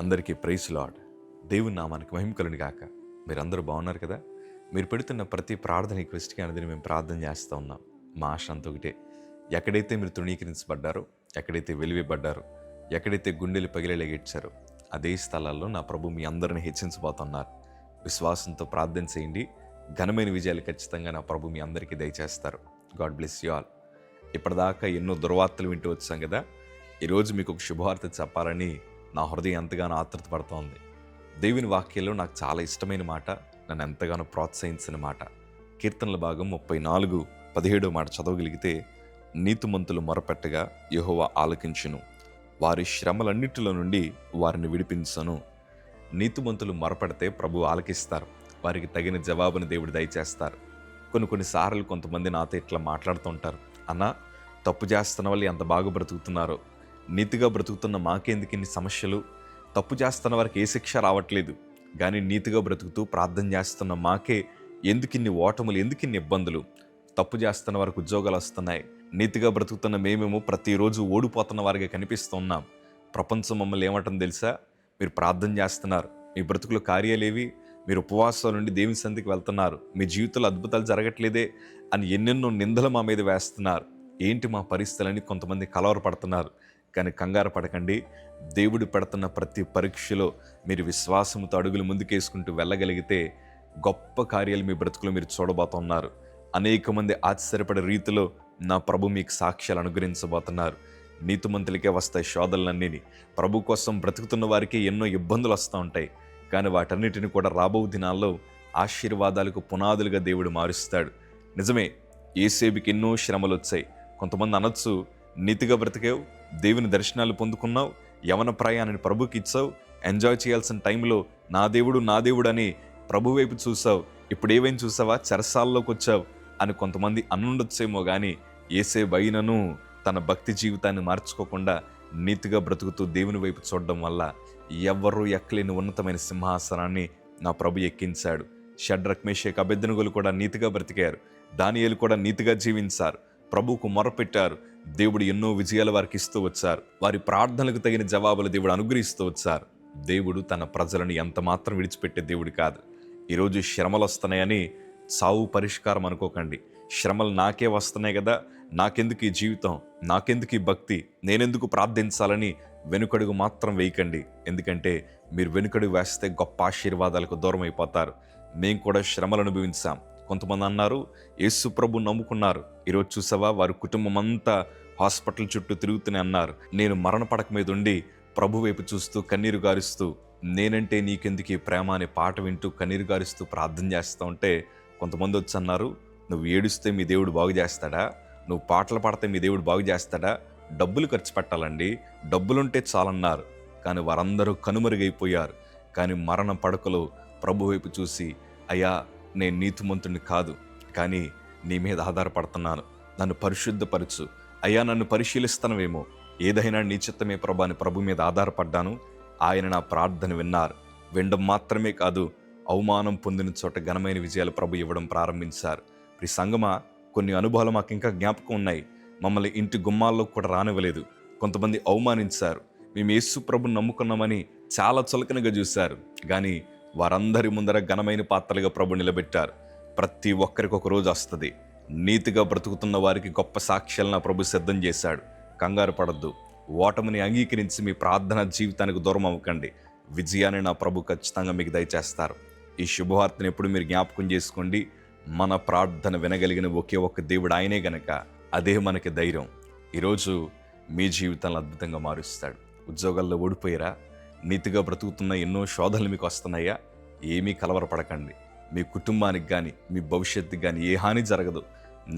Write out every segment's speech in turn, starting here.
అందరికీ praise lord. దేవుని నామానికి మహిమ కలుగును గాక. మీరందరూ బాగున్నారు కదా? మీరు పెడుతున్న ప్రతి ప్రార్థన రిక్వెస్ట్కి అనేది మేము ప్రార్థన చేస్తూ ఉన్నాం. మా ఆశ అంత ఒకటే, ఎక్కడైతే మీరు తృణీకరించబడ్డారో, ఎక్కడైతే వెలివేయబడ్డారో, ఎక్కడైతే గుండెలు పగిలేలాగిచ్చారో అదే స్థలాల్లో నా ప్రభు మీ అందరిని హెచ్చించబోతున్నారు. విశ్వాసంతో ప్రార్థన చేయండి. ఘనమైన విజయాలు ఖచ్చితంగా నా ప్రభు మీ అందరికీ దయచేస్తారు. God bless you all. ఇప్పటిదాకా ఎన్నో దుర్వార్తలు వింటూ వచ్చాం కదా. ఈరోజు మీకు ఒక శుభవార్త చెప్పాలని నా హృదయం ఎంతగానో ఆతృతపడుతోంది. దేవుని వాక్యంలో నాకు చాలా ఇష్టమైన మాట, నన్ను ఎంతగానో ప్రోత్సహించిన మాట. కీర్తనల భాగం 34:17 మాట చదవగలిగితే, నీతిమంతులు మొరపెట్టగా యెహోవా ఆలకించును, వారి శ్రమలన్నిటిలో నుండి వారిని విడిపించను. నీతిమంతులు మొరపెడితే ప్రభు ఆలకిస్తారు. వారికి తగిన జవాబును దేవుడు దయచేస్తారు. కొన్నిసార్లు కొంతమంది నాతో ఇట్లా మాట్లాడుతుంటారు, అన్నా తప్పు చేస్తున్న వాళ్ళు ఎంత బాగా బ్రతుకుతున్నారో, నీతిగా బ్రతుకుతున్న మాకెందుకు ఇన్ని సమస్యలు, తప్పు చేస్తున్న వారికి ఏ శిక్ష రావట్లేదు, కానీ నీతిగా బ్రతుకుతూ ప్రార్థన చేస్తున్న మాకే ఎందుకు ఇన్ని ఓటములు, ఎందుకు ఇన్ని ఇబ్బందులు, తప్పు చేస్తున్న వారికి ఉద్యోగాలు వస్తున్నాయి, నీతిగా బ్రతుకుతున్న మేమేమో ప్రతిరోజు ఓడిపోతున్న వారిగా కనిపిస్తున్నాం. ప్రపంచం మమ్మల్ని ఏమంటుంది తెలుసా? మీరు ప్రార్థన చేస్తున్నారు, మీ బ్రతుకులు కార్యాలేవి, మీరు ఉపవాసాల నుండి దేవుని సన్నిధికి వెళ్తున్నారు, మీ జీవితంలో అద్భుతాలు జరగట్లేదే అని ఎన్నెన్నో నిందలు మా మీద వేస్తున్నారు. ఏంటి మా పరిస్థితులని కొంతమంది కలవరపడుతున్నారు. కానీ కంగారు పడకండి. దేవుడు పెడుతున్న ప్రతి పరీక్షలో మీరు విశ్వాసంతో అడుగులు ముందుకేసుకుంటూ వెళ్ళగలిగితే గొప్ప కార్యాలు మీ బ్రతుకులో మీరు చూడబోతున్నారు. అనేక మంది ఆశ్చర్యపడే రీతిలో నా ప్రభు మీకు సాక్ష్యాలు అనుగ్రహించబోతున్నారు. నీతిమంతులకే వస్తాయి శోధనలన్నీ. ప్రభు కోసం బ్రతుకుతున్న వారికి ఎన్నో ఇబ్బందులు వస్తూ ఉంటాయి, కానీ వాటన్నిటిని కూడా రాబో దినాల్లో ఆశీర్వాదాలకు పునాదులుగా దేవుడు మారుస్తాడు. నిజమే, యేసేబుకి ఎన్నో శ్రమలు వచ్చాయి. కొంతమంది అనొచ్చు, నీతిగా బ్రతికావు, దేవుని దర్శనాలు పొందుకున్నావు, యవన ప్రయాణాన్ని ప్రభుకి ఇచ్చావు, ఎంజాయ్ చేయాల్సిన టైంలో నా దేవుడు అని ప్రభు వైపు చూసావు, ఇప్పుడు ఏవైనా చూసావా, చెరసాల్లోకి వచ్చావు అని కొంతమంది అనుండొచ్చేమో. కానీ యేసేబు అయినను తన భక్తి జీవితాన్ని మార్చుకోకుండా నీతిగా బ్రతుకుతూ దేవుని వైపు చూడడం వల్ల ఎవ్వరూ ఎక్కలేని ఉన్నతమైన సింహాసనాన్ని నా ప్రభు ఎక్కించాడు. షడ్రక్, మేషక్, అబేద్నెగోలు కూడా నీతిగా బ్రతికారు. దానియేలు కూడా నీతిగా జీవించారు. ప్రభువుకు మొరపెట్టారు. దేవుడు ఎన్నో విజయాలు వారికి ఇస్తూ వచ్చారు. వారి ప్రార్థనలకు తగిన జవాబులు దేవుడు అనుగ్రహిస్తూ వచ్చారు. దేవుడు తన ప్రజలను ఎంత మాత్రం విడిచిపెట్టే దేవుడు కాదు. ఈరోజు శ్రమలు వస్తున్నాయని సావు పరిష్కారం అనుకోకండి. శ్రమలు నాకే వస్తున్నాయి కదా, నాకెందుకు ఈ జీవితం, నాకెందుకు ఈ భక్తి, నేనెందుకు ప్రార్థించాలని వెనుకడుగు మాత్రం వేయకండి. ఎందుకంటే మీరు వెనుకడుగు వేస్తే గొప్ప ఆశీర్వాదాలకు దూరం అయిపోతారు. మేము కూడా శ్రమలు అనుభవించాం. కొంతమంది అన్నారు, యేసు ప్రభు నమ్ముకున్నారు, ఈరోజు చూసావా వారి కుటుంబం అంతా హాస్పిటల్ చుట్టూ తిరుగుతూనే అన్నారు. నేను మరణ పడక మీద ఉండి ప్రభు వైపు చూస్తూ కన్నీరు గారుస్తూ, నేనంటే నీకెందుకు ఈ ప్రేమ అనే పాట వింటూ కన్నీరు గారుస్తూ ప్రార్థన చేస్తూ ఉంటే కొంతమంది వచ్చి అన్నారు, నువ్వు ఏడుస్తే మీ దేవుడు బాగు చేస్తాడా, నువ్వు పాటలు పాడితే మీ దేవుడు బాగు చేస్తాడా, డబ్బులు ఖర్చు పెట్టాలండి, డబ్బులుంటే చాలన్నారు. కానీ వారందరూ కనుమరుగైపోయారు. కానీ మరణ పడకలో ప్రభు వైపు చూసి, అయ్యా నేను నీతిమంతుడిని కాదు, కానీ నీ మీద ఆధారపడుతున్నాను, నన్ను పరిశుద్ధపరచు, అయ్యా నన్ను పరిశీలిస్తానవేమో, ఏదైనా నీ చిత్తమే ప్రభు అని ప్రభు మీద ఆధారపడ్డాను. ఆయన నా ప్రార్థన విన్నారు. వినడం మాత్రమే కాదు, అవమానం పొందిన చోట ఘనమైన విజయాలు ప్రభు ఇవ్వడం ప్రారంభించారు. ఈ సంగమా, కొన్ని అనుభవాలు మాకు ఇంకా జ్ఞాపకం ఉన్నాయి. మమ్మల్ని ఇంటి గుమ్మాల్లో కూడా రానివ్వలేదు. కొంతమంది అవమానించారు. మేము యేసు ప్రభుని నమ్ముకున్నామని చాలా చులకనగా చూశారు. కానీ వారందరి ముందర ఘనమైన పాత్రలుగా ప్రభు నిలబెట్టారు. ప్రతి ఒక్కరికి ఒక రోజు వస్తుంది. నీతిగా బ్రతుకుతున్న వారికి గొప్ప సాక్ష్యాలను ప్రభు సిద్ధం చేశాడు. కంగారు పడద్దు. ఓటమిని అంగీకరించి మీ ప్రార్థన జీవితానికి దూరం అవ్వకండి. విజయాన్ని నా ప్రభు ఖచ్చితంగా మీకు దయచేస్తారు. ఈ శుభవార్తను ఎప్పుడు మీరు జ్ఞాపకం చేసుకోండి. మన ప్రార్థన వినగలిగిన ఒకే ఒక్క దేవుడు ఆయనే గనక అదే మనకి ధైర్యం. ఈరోజు మీ జీవితాలను అద్భుతంగా మారుస్తాడు. ఉద్యోగాల్లో ఓడిపోయారా? నీతిగా బ్రతుకుతున్న ఎన్నో శోధనలు మీకు వస్తున్నాయా? ఏమీ కలవరపడకండి. మీ కుటుంబానికి కానీ మీ భవిష్యత్తుకి కానీ ఏ హాని జరగదు.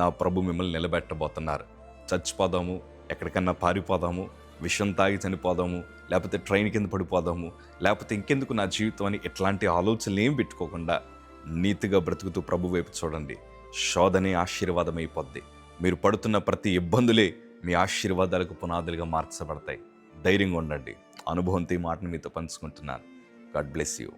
నా ప్రభు మిమ్మల్ని నిలబెట్టబోతున్నారు. చచ్చిపోదాము, ఎక్కడికన్నా పారిపోదాము, విషం తాగి చనిపోదాము, లేకపోతే ట్రైన్ కింద పడిపోదాము, లేకపోతే ఇంకెందుకు నా జీవితం అని ఇట్లాంటి ఆలోచనలు ఏం పెట్టుకోకుండా నీతిగా బ్రతుకుతూ ప్రభు వైపు చూడండి. శోధనే ఆశీర్వాదమైపోద్ది. మీరు పడుతున్న ప్రతి ఇబ్బందులే మీ ఆశీర్వాదాలకు పునాదులుగా మార్చబడతాయి. ధైర్యంగా ఉండండి. అనుభవంతో ఈ మాటను మీతో పంచుకుంటున్నాను. God bless you.